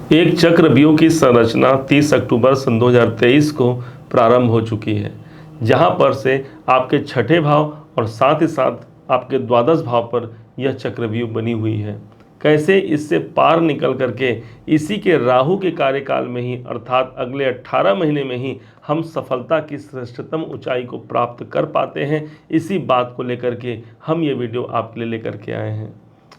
एक चक्रव्यूह की संरचना 30 अक्टूबर सन 2023 को प्रारंभ हो चुकी है, जहां पर से आपके छठे भाव और साथ ही साथ आपके द्वादश भाव पर यह चक्रव्यूह बनी हुई है। कैसे इससे पार निकल करके इसी के राहु के कार्यकाल में ही अर्थात अगले 18 महीने में ही हम सफलता की श्रेष्ठतम ऊंचाई को प्राप्त कर पाते हैं, इसी बात को लेकर के हम ये वीडियो आपके लिए लेकर के आए हैं।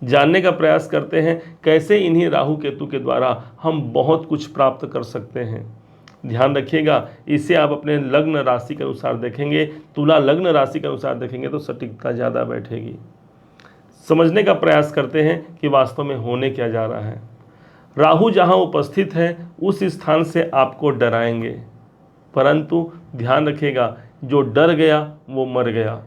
जानने का प्रयास करते हैं कैसे इन्हीं राहु केतु के द्वारा हम बहुत कुछ प्राप्त कर सकते हैं। ध्यान रखिएगा, इसे आप अपने लग्न राशि के अनुसार देखेंगे, तुला लग्न राशि के अनुसार देखेंगे तो सटीकता ज़्यादा बैठेगी। समझने का प्रयास करते हैं कि वास्तव में होने क्या जा रहा है। राहु जहां उपस्थित है उस स्थान से आपको डराएंगे, परंतु ध्यान रखिएगा, जो डर गया वो मर गया।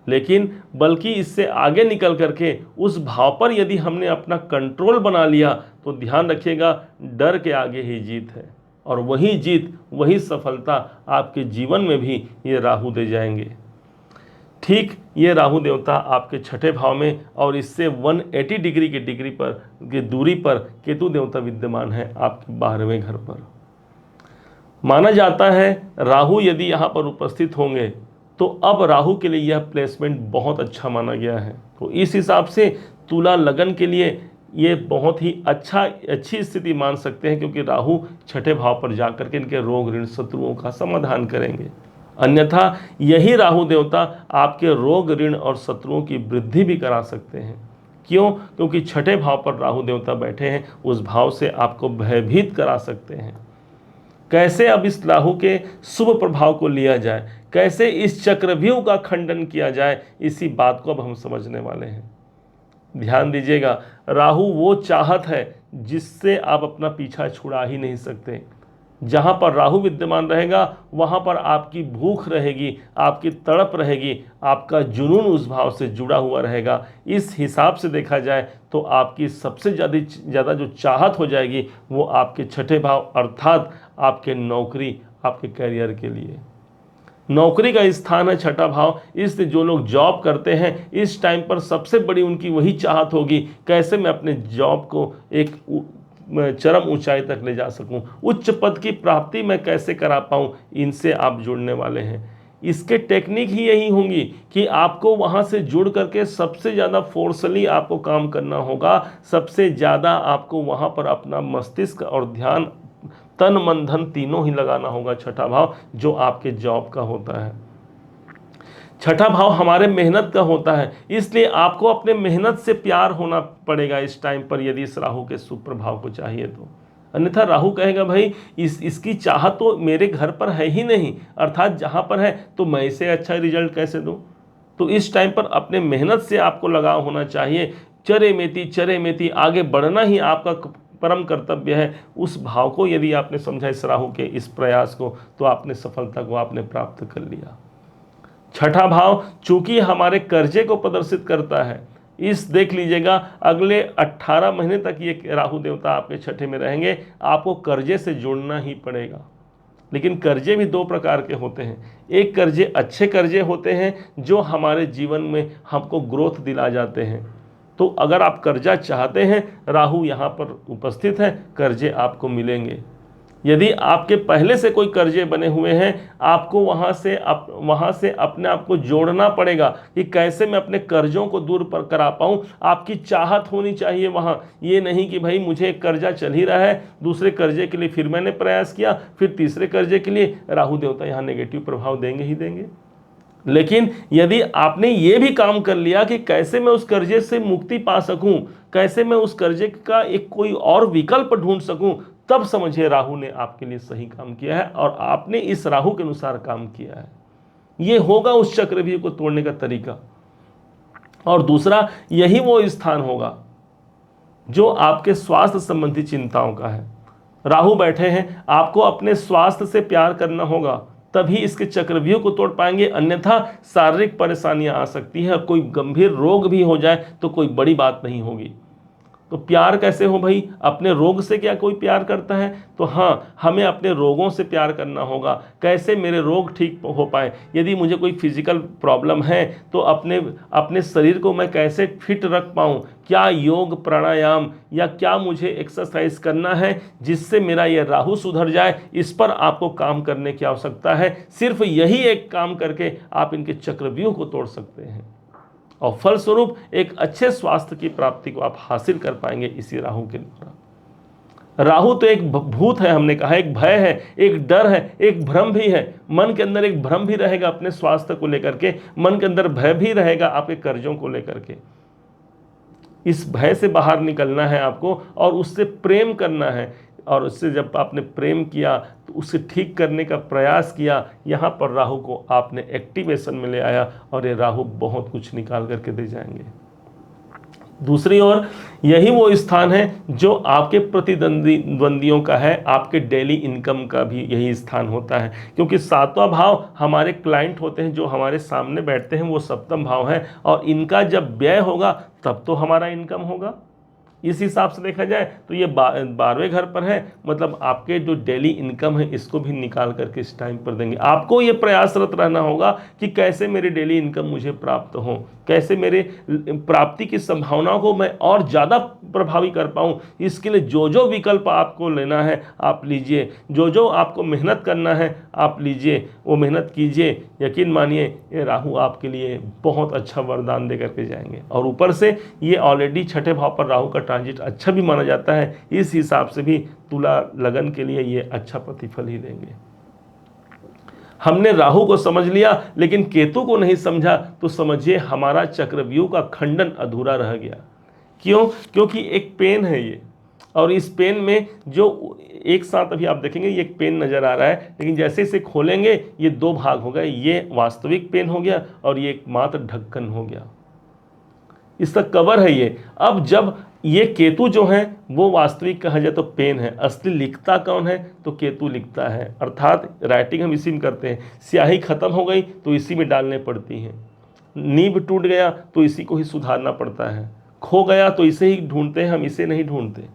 लेकिन बल्कि इससे आगे निकल करके उस भाव पर यदि हमने अपना कंट्रोल बना लिया तो ध्यान रखिएगा, डर के आगे ही जीत है, और वही जीत वही सफलता आपके जीवन में भी ये राहु दे जाएंगे। ठीक ये राहु देवता आपके छठे भाव में और इससे 180 डिग्री की दूरी पर केतु देवता विद्यमान है आपके 12वें घर पर। माना जाता है राहु यदि यहाँ पर उपस्थित होंगे तो अब राहु के लिए यह प्लेसमेंट बहुत अच्छा माना गया है। तो इस हिसाब से तुला लगन के लिए ये बहुत ही अच्छी स्थिति मान सकते हैं, क्योंकि राहु छठे भाव पर जाकर के इनके रोग ऋण शत्रुओं का समाधान करेंगे। अन्यथा यही राहु देवता आपके रोग ऋण और शत्रुओं की वृद्धि भी करा सकते हैं। क्यों? क्योंकि छठे भाव पर राहु देवता बैठे हैं, उस भाव से आपको भयभीत करा सकते हैं। कैसे अब इस राहु के शुभ प्रभाव को लिया जाए, कैसे इस चक्रव्यूह का खंडन किया जाए, इसी बात को अब हम समझने वाले हैं। ध्यान दीजिएगा, राहु वो चाहत है जिससे आप अपना पीछा छुड़ा ही नहीं सकते। जहां पर राहु विद्यमान रहेगा वहां पर आपकी भूख रहेगी, आपकी तड़प रहेगी, आपका जुनून उस भाव से जुड़ा हुआ रहेगा। इस हिसाब से देखा जाए तो आपकी सबसे ज़्यादा जो चाहत हो जाएगी वो आपके छठे भाव अर्थात आपके नौकरी, आपके करियर के लिए। नौकरी का स्थान है छठा भाव, इसलिए जो लोग जॉब करते हैं इस टाइम पर सबसे बड़ी उनकी वही चाहत होगी, कैसे मैं अपने जॉब को एक चरम ऊंचाई तक ले जा सकूं, उच्च पद की प्राप्ति मैं कैसे करा पाऊं। इनसे आप जुड़ने वाले हैं। इसके टेक्निक ही यही होंगी कि आपको वहां से जुड़ करके सबसे ज़्यादा फोर्सली आपको काम करना होगा, सबसे ज़्यादा आपको वहां पर अपना मस्तिष्क और ध्यान, तन मन धन तीनों ही लगाना होगा। छठा भाव जो आपके जॉब का होता है, छठा भाव हमारे मेहनत का होता है, इसलिए आपको अपने मेहनत से प्यार होना पड़ेगा इस टाइम पर, यदि इस राहु के सुप्रभाव को चाहिए तो। अन्यथा राहु कहेगा भाई इसकी चाहत तो मेरे घर पर है ही नहीं, अर्थात जहां पर है तो मैं इसे अच्छा रिजल्ट कैसे दूं। तो इस टाइम पर अपने मेहनत से आपको लगाव होना चाहिए। चरे मेती आगे बढ़ना ही आपका परम कर्तव्य है। उस भाव को यदि आपने समझा, इस राहु के इस प्रयास को, तो आपने सफलता को आपने प्राप्त कर लिया। छठा भाव चूंकि हमारे कर्जे को प्रदर्शित करता है, इस देख लीजिएगा अगले 18 महीने तक ये राहु देवता आपके छठे में रहेंगे। आपको कर्जे से जुड़ना ही पड़ेगा। लेकिन कर्जे भी दो प्रकार के होते हैं। एक कर्जे अच्छे कर्जे होते हैं जो हमारे जीवन में हमको ग्रोथ दिला जाते हैं। तो अगर आप कर्जा चाहते हैं, राहु यहाँ पर उपस्थित है, कर्जे आपको मिलेंगे। यदि आपके पहले से कोई कर्जे बने हुए हैं, आपको वहाँ से अपने आप को जोड़ना पड़ेगा कि कैसे मैं अपने कर्जों को दूर पर करा पाऊँ। आपकी चाहत होनी चाहिए वहाँ, ये नहीं कि भाई मुझे एक कर्जा चल ही रहा है, दूसरे कर्जे के लिए फिर मैंने प्रयास किया, फिर तीसरे कर्जे के लिए। राहु देवता यहाँ नेगेटिव प्रभाव देंगे ही देंगे। लेकिन यदि आपने ये भी काम कर लिया कि कैसे मैं उस कर्जे से मुक्ति पा सकूं, कैसे मैं उस कर्जे का एक कोई और विकल्प ढूंढ सकूं, तब समझिए राहु ने आपके लिए सही काम किया है और आपने इस राहु के अनुसार काम किया है। ये होगा उस चक्रव्यूह को तोड़ने का तरीका। और दूसरा, यही वो स्थान होगा जो आपके स्वास्थ्य संबंधी चिंताओं का है। राहु बैठे हैं, आपको अपने स्वास्थ्य से प्यार करना होगा, तभी इसके चक्रव्यूह को तोड़ पाएंगे। अन्यथा शारीरिक परेशानियां आ सकती हैं, और कोई गंभीर रोग भी हो जाए तो कोई बड़ी बात नहीं होगी। तो प्यार कैसे हो भाई? अपने रोग से क्या कोई प्यार करता है? तो हाँ, हमें अपने रोगों से प्यार करना होगा। कैसे मेरे रोग ठीक हो पाए? यदि मुझे कोई फिजिकल प्रॉब्लम है तो अपने अपने शरीर को मैं कैसे फिट रख पाऊँ? क्या योग प्राणायाम या क्या मुझे एक्सरसाइज करना है जिससे मेरा ये राहु सुधर जाए? इस पर आपको काम करने की आवश्यकता है। सिर्फ यही एक काम करके आप इनके चक्रव्यूह को तोड़ सकते हैं और फलस्वरूप एक अच्छे स्वास्थ्य की प्राप्ति को आप हासिल कर पाएंगे इसी राहु के द्वारा। राहु तो एक भूत है, हमने कहा, एक भय है, एक डर है, एक भ्रम भी है। मन के अंदर एक भ्रम भी रहेगा अपने स्वास्थ्य को लेकर के, मन के अंदर भय भी रहेगा आपके कर्जों को लेकर के। इस भय से बाहर निकलना है आपको और उससे प्रेम करना है, और उससे जब आपने प्रेम किया तो उसे ठीक करने का प्रयास किया, यहाँ पर राहु को आपने एक्टिवेशन में ले आया और ये राहु बहुत कुछ निकाल करके दे जाएंगे। दूसरी ओर यही वो स्थान है जो आपके प्रतिद्वंदियों का है, आपके डेली इनकम का भी यही स्थान होता है, क्योंकि सातवां भाव हमारे क्लाइंट होते हैं, जो हमारे सामने बैठते हैं, वो सप्तम भाव है, और इनका जब व्यय होगा तब तो हमारा इनकम होगा। इस हिसाब से देखा जाए तो ये 12वें घर पर है, मतलब आपके जो डेली इनकम है इसको भी निकाल करके इस टाइम पर देंगे। आपको ये प्रयासरत रहना होगा कि कैसे मेरी डेली इनकम मुझे प्राप्त हो, कैसे मेरे प्राप्ति की संभावनाओं को मैं और ज़्यादा प्रभावी कर पाऊँ। इसके लिए जो जो विकल्प आपको लेना है आप लीजिए, जो जो आपको मेहनत करना है आप लीजिए, वो मेहनत कीजिए। यकीन मानिए ये राहु आपके लिए बहुत अच्छा वरदान दे करके जाएंगे। और ऊपर से ये ऑलरेडी छठे भाव पर राहु का ट्रांजिट अच्छा भी माना जाता है, इस हिसाब से भी तुला लगन के लिए ये अच्छा प्रतिफल ही देंगे। हमने राहु को समझ लिया लेकिन केतु को नहीं समझा, तो समझिए हमारा चक्रव्यूह का खंडन अधूरा रह गया। क्यों? क्योंकि एक पेन है ये, और इस पेन में जो एक साथ अभी आप देखेंगे ये एक पेन नजर आ रहा है, लेकिन जैसे इसे खोलेंगे ये दो भाग हो गए, ये वास्तविक पेन हो गया और ये एकमात्र ढक्कन हो गया, इसका कवर है ये। अब जब ये केतु जो है वो वास्तविक कहा जाए तो पेन है, असली लिखता कौन है? तो केतु लिखता है, अर्थात राइटिंग हम इसी में करते हैं। स्याही खत्म हो गई तो इसी में डालने पड़ती है, नींव टूट गया तो इसी को ही सुधारना पड़ता है, खो गया तो इसे ही ढूंढते हैं हम, इसे नहीं ढूंढते।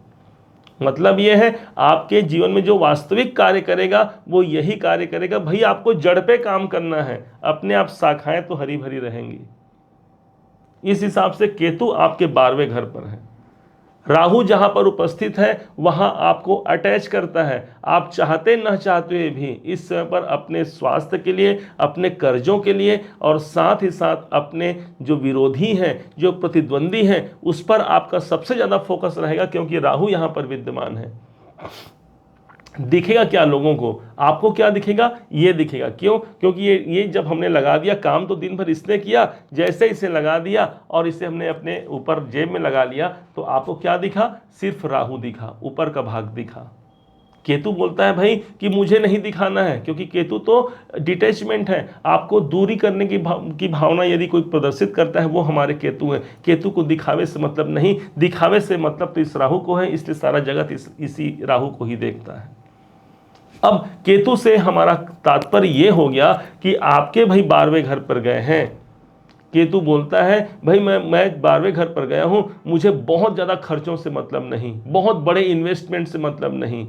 मतलब ये है आपके जीवन में जो वास्तविक कार्य करेगा वो यही कार्य करेगा। भाई आपको जड़ पे काम करना है, अपने आप शाखाएं तो हरी भरी रहेंगी। इस हिसाब से केतु आपके 12वें घर पर है। राहु जहां पर उपस्थित है वहां आपको अटैच करता है। आप चाहते न चाहते हुए भी इस समय पर अपने स्वास्थ्य के लिए, अपने कर्जों के लिए, और साथ ही साथ अपने जो विरोधी हैं, जो प्रतिद्वंदी हैं, उस पर आपका सबसे ज़्यादा फोकस रहेगा, क्योंकि राहु यहां पर विद्यमान है। दिखेगा क्या लोगों को? आपको क्या दिखेगा? ये दिखेगा। क्यों? क्योंकि ये जब हमने लगा दिया, काम तो दिन भर इसने किया, जैसे इसे लगा दिया और इसे हमने अपने ऊपर जेब में लगा लिया, तो आपको क्या दिखा? सिर्फ राहु दिखा, ऊपर का भाग दिखा। केतु बोलता है भाई कि मुझे नहीं दिखाना है, क्योंकि केतु तो डिटैचमेंट है, आपको दूरी करने की भावना यदि कोई प्रदर्शित करता है वो हमारे केतु है। केतु को दिखावे से मतलब नहीं, दिखावे से मतलब तो इस राहु को है, इसलिए सारा जगत इसी राहु को ही देखता है। अब केतु से हमारा तात्पर्य ये हो गया कि आपके भाई 12वें घर पर गए हैं। केतु बोलता है भाई मैं 12वें घर पर गया हूं, मुझे बहुत ज़्यादा खर्चों से मतलब नहीं, बहुत बड़े इन्वेस्टमेंट से मतलब नहीं,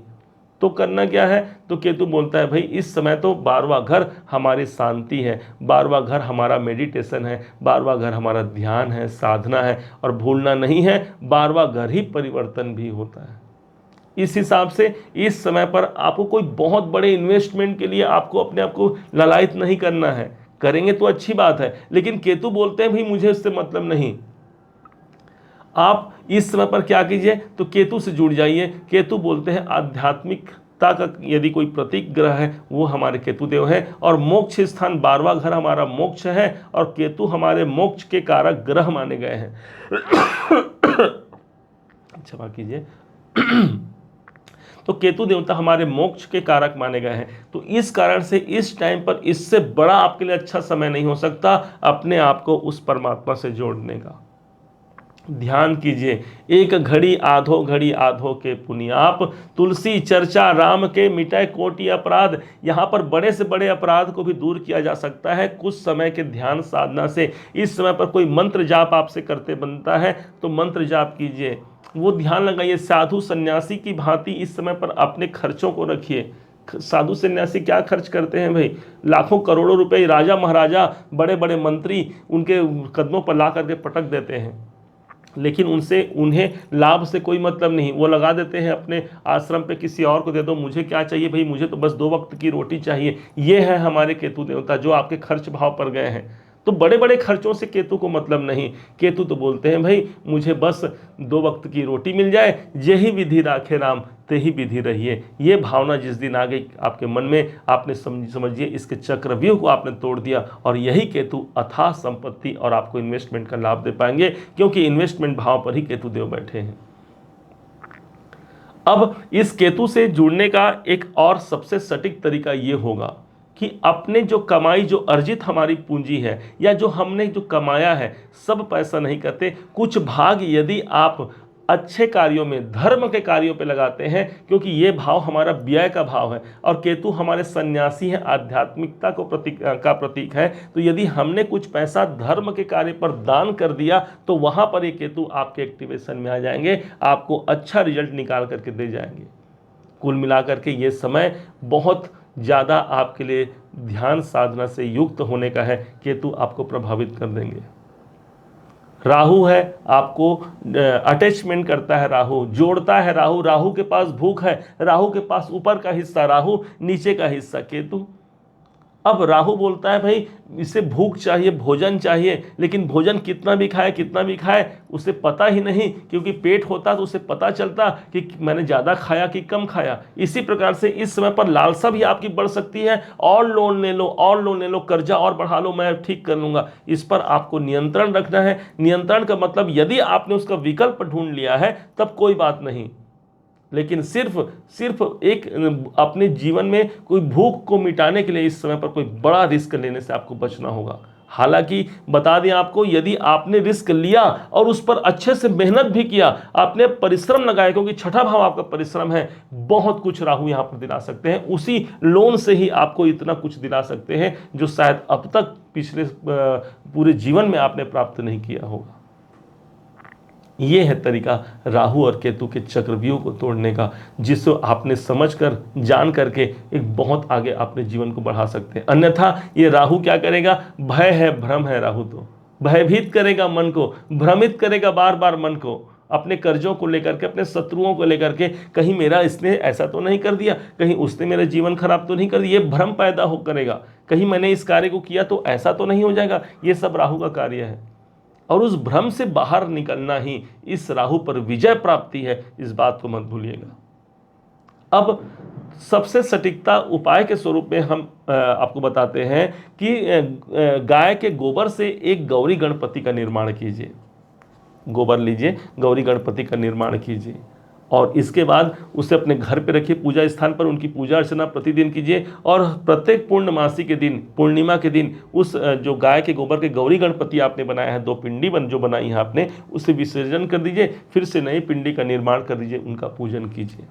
तो करना क्या है? तो केतु बोलता है भाई इस समय तो 12वां घर हमारी शांति है, 12वां घर हमारा मेडिटेशन है, 12वां घर हमारा ध्यान है, साधना है, और भूलना नहीं है 12वां घर ही परिवर्तन भी होता है। इस हिसाब से इस समय पर आपको कोई बहुत बड़े इन्वेस्टमेंट के लिए आपको अपने आप को ललायत नहीं करना है। करेंगे तो अच्छी बात है, लेकिन केतु बोलते हैं भाई मुझे इससे मतलब नहीं। आप इस समय पर क्या कीजिए? तो केतु से जुड़ जाइए। केतु बोलते हैं आध्यात्मिकता का यदि कोई प्रतीक ग्रह है वो हमारे केतु देव है, और मोक्ष स्थान 12वां घर हमारा मोक्ष है, और केतु हमारे मोक्ष के कारक ग्रह माने गए हैं। क्षमा कीजिए। तो केतु देवता हमारे मोक्ष के कारक माने गए हैं। तो इस कारण से इस टाइम पर इससे बड़ा आपके लिए अच्छा समय नहीं हो सकता अपने आप को उस परमात्मा से जोड़ने का। ध्यान कीजिए, एक घड़ी आधो के पुण्याप, तुलसी चर्चा राम के मिटाए कोटि अपराध। यहाँ पर बड़े से बड़े अपराध को भी दूर किया जा सकता है कुछ समय के ध्यान साधना से। इस समय पर कोई मंत्र जाप आपसे करते बनता है तो मंत्र जाप कीजिए। वो ध्यान लगाइए। साधु सन्यासी की भांति इस समय पर अपने खर्चों को रखिए। साधु सन्यासी क्या खर्च करते हैं भाई, लाखों करोड़ों रुपए राजा महाराजा बड़े बड़े मंत्री उनके कदमों पर ला करके पटक देते हैं, लेकिन उनसे उन्हें लाभ से कोई मतलब नहीं। वो लगा देते हैं अपने आश्रम पे, किसी और को दे दो, मुझे क्या चाहिए भाई, मुझे तो बस 2 वक्त की रोटी चाहिए। ये है हमारे केतु देवता जो आपके खर्च भाव पर गए हैं। तो बड़े बड़े खर्चों से केतु को मतलब नहीं। केतु तो बोलते हैं भाई मुझे बस 2 वक्त की रोटी मिल जाए, यही विधि राखे राम ते ही विधि रहिए। ये भावना जिस दिन आ गई आपके मन में, आपने समझिए इसके चक्रव्यूह को आपने तोड़ दिया, और यही केतु अथाह संपत्ति और आपको इन्वेस्टमेंट का लाभ दे पाएंगे, क्योंकि इन्वेस्टमेंट भाव पर ही केतु देव बैठे हैं। अब इस केतु से जुड़ने का एक और सबसे सटीक तरीका ये होगा कि अपने जो कमाई, जो अर्जित हमारी पूंजी है, या जो हमने जो कमाया है, सब पैसा नहीं करते, कुछ भाग यदि आप अच्छे कार्यों में, धर्म के कार्यों पे लगाते हैं, क्योंकि ये भाव हमारा व्यय का भाव है और केतु हमारे सन्यासी हैं, आध्यात्मिकता को प्रतीक है। तो यदि हमने कुछ पैसा धर्म के कार्य पर दान कर दिया तो वहां पर ये केतु आपके एक्टिवेशन में आ जाएंगे, आपको अच्छा रिजल्ट निकाल करके दे जाएंगे। कुल मिलाकर के ये समय बहुत ज़्यादा आपके लिए ध्यान साधना से युक्त होने का है। केतु आपको प्रभावित कर देंगे। राहु है, आपको अटैचमेंट करता है, राहु जोड़ता है, राहु के पास भूख है, राहु के पास ऊपर का हिस्सा राहु, नीचे का हिस्सा केतु। अब राहु बोलता है भाई इसे भूख चाहिए, भोजन चाहिए, लेकिन भोजन कितना भी खाए उसे पता ही नहीं, क्योंकि पेट होता तो उसे पता चलता कि मैंने ज़्यादा खाया कि कम खाया। इसी प्रकार से इस समय पर लालसा भी आपकी बढ़ सकती है, और लोन ले लो, कर्जा और बढ़ा लो, मैं ठीक कर लूँगा। इस पर आपको नियंत्रण रखना है। नियंत्रण का मतलब यदि आपने उसका विकल्प ढूंढ लिया है तब कोई बात नहीं, लेकिन सिर्फ एक अपने जीवन में कोई भूख को मिटाने के लिए इस समय पर कोई बड़ा रिस्क लेने से आपको बचना होगा। हालांकि बता दें आपको, यदि आपने रिस्क लिया और उस पर अच्छे से मेहनत भी किया, आपने परिश्रम लगाया, क्योंकि छठा भाव आपका परिश्रम है, बहुत कुछ राहु यहां पर दिला सकते हैं। उसी लोन से ही आपको इतना कुछ दिला सकते हैं जो शायद अब तक पिछले पूरे जीवन में आपने प्राप्त नहीं किया होगा। ये है तरीका राहु और केतु के चक्रव्यूह को तोड़ने का, जिसको आपने समझकर, जान करके एक बहुत आगे अपने जीवन को बढ़ा सकते हैं। अन्यथा ये राहु क्या करेगा, भय है, भ्रम है, राहु तो भयभीत करेगा मन को, भ्रमित करेगा बार बार मन को, अपने कर्जों को लेकर के, अपने शत्रुओं को लेकर के, कहीं मेरा इसने ऐसा तो नहीं कर दिया, कहीं उसने मेरा जीवन खराब तो नहीं कर दिया, ये भ्रम पैदा हो करेगा, कहीं मैंने इस कार्य को किया तो ऐसा तो नहीं हो जाएगा। ये सब राहु का कार्य है, और उस भ्रम से बाहर निकलना ही इस राहु पर विजय प्राप्ति है, इस बात को मत भूलिएगा। अब सबसे सटीकता उपाय के स्वरूप में हम आपको बताते हैं कि गाय के गोबर से एक गौरी गणपति का निर्माण कीजिए। गोबर लीजिए, गौरी गणपति का निर्माण कीजिए, और इसके बाद उसे अपने घर पे रखिए, पूजा स्थान पर उनकी पूजा अर्चना प्रतिदिन कीजिए। और प्रत्येक पूर्णमासी के दिन, पूर्णिमा के दिन, उस जो गाय के गोबर के गौरी गणपति आपने बनाया है, 2 पिंडी जो बनाई है आपने, उसे विसर्जन कर दीजिए, फिर से नई पिंडी का निर्माण कर दीजिए, उनका पूजन कीजिए।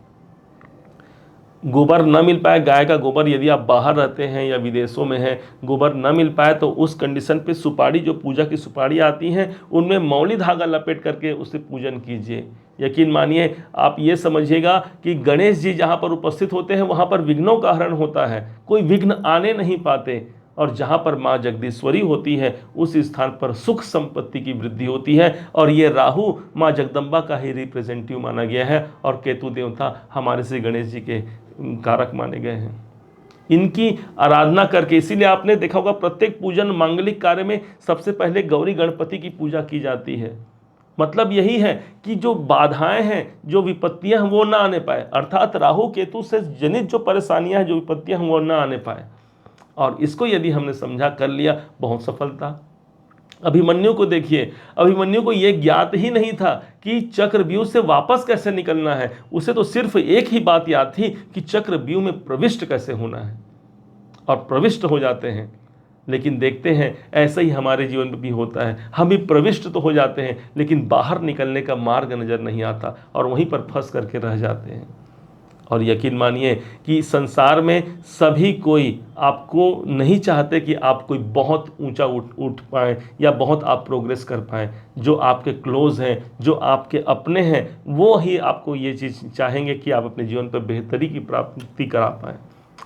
गोबर न मिल पाए, गाय का गोबर, यदि आप बाहर रहते हैं या विदेशों में हैं, गोबर न मिल पाए तो उस कंडीशन पे सुपारी, जो पूजा की सुपारी आती हैं, उनमें मौली धागा लपेट करके उससे पूजन कीजिए। यकीन मानिए, आप ये समझिएगा कि गणेश जी जहाँ पर उपस्थित होते हैं वहाँ पर विघ्नों का हरण होता है, कोई विघ्न आने नहीं पाते, और जहाँ पर माँ जगदीश्वरी होती है उस स्थान पर सुख संपत्ति की वृद्धि होती है। और ये राहु माँ जगदम्बा का ही रिप्रेजेंटेटिव माना गया है, और केतु देवता हमारे श्री गणेश जी के कारक माने गए हैं। इनकी आराधना करके, इसीलिए आपने देखा होगा प्रत्येक पूजन मांगलिक कार्य में सबसे पहले गौरी गणपति की पूजा की जाती है। मतलब यही है कि जो बाधाएं हैं, जो विपत्तियां हैं, वो ना आने पाए, अर्थात राहु केतु से जनित जो परेशानियां हैं, जो विपत्तियां हैं, वो ना आने पाए। और इसको यदि हमने समझा कर लिया, बहुत सफलता। अभिमन्यु को देखिए, अभिमन्यु को यह ज्ञात ही नहीं था कि चक्रव्यूह से वापस कैसे निकलना है। उसे तो सिर्फ एक ही बात याद थी कि चक्रव्यूह में प्रविष्ट कैसे होना है, और प्रविष्ट हो जाते हैं। लेकिन देखते हैं ऐसा ही हमारे जीवन में भी होता है, हम भी प्रविष्ट तो हो जाते हैं, लेकिन बाहर निकलने का मार्ग नजर नहीं आता, और वहीं पर फंस करके रह जाते हैं। और यकीन मानिए कि संसार में सभी कोई आपको नहीं चाहते कि आप कोई बहुत ऊंचा उठ पाएँ या बहुत आप प्रोग्रेस कर पाएँ। जो आपके क्लोज़ हैं, जो आपके अपने हैं, वो ही आपको ये चीज़ चाहेंगे कि आप अपने जीवन पर बेहतरी की प्राप्ति करा पाएँ।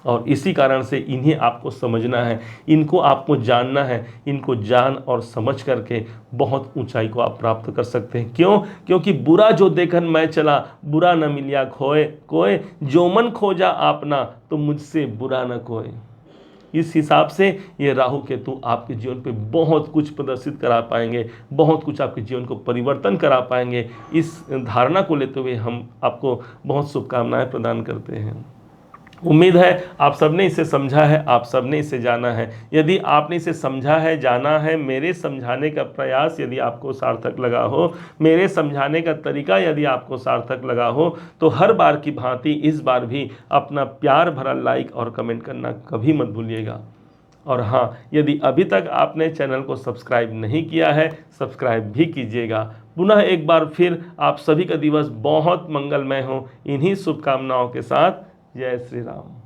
और इसी कारण से इन्हें आपको समझना है, इनको आपको जानना है। इनको जान और समझ करके बहुत ऊंचाई को आप प्राप्त कर सकते हैं। क्यों? क्योंकि बुरा जो देखन मैं चला, बुरा न मिलिया खोए कोय, जो मन खोजा आपना तो मुझसे बुरा न कोय। इस हिसाब से ये राहु केतु आपके जीवन पे बहुत कुछ प्रदर्शित करा पाएंगे, बहुत कुछ आपके जीवन को परिवर्तन करा पाएंगे। इस धारणा को लेते हुए हम आपको बहुत शुभकामनाएं प्रदान करते हैं। उम्मीद है आप सबने इसे समझा है, आप सबने इसे जाना है। यदि आपने इसे समझा है, जाना है, मेरे समझाने का प्रयास यदि आपको सार्थक लगा हो, मेरे समझाने का तरीका यदि आपको सार्थक लगा हो, तो हर बार की भांति इस बार भी अपना प्यार भरा लाइक और कमेंट करना कभी मत भूलिएगा। और हाँ, यदि अभी तक आपने चैनल को सब्सक्राइब नहीं किया है, सब्सक्राइब भी कीजिएगा। पुनः एक बार फिर आप सभी का दिवस बहुत मंगलमय हो। इन्हीं शुभकामनाओं के साथ जय श्री राम।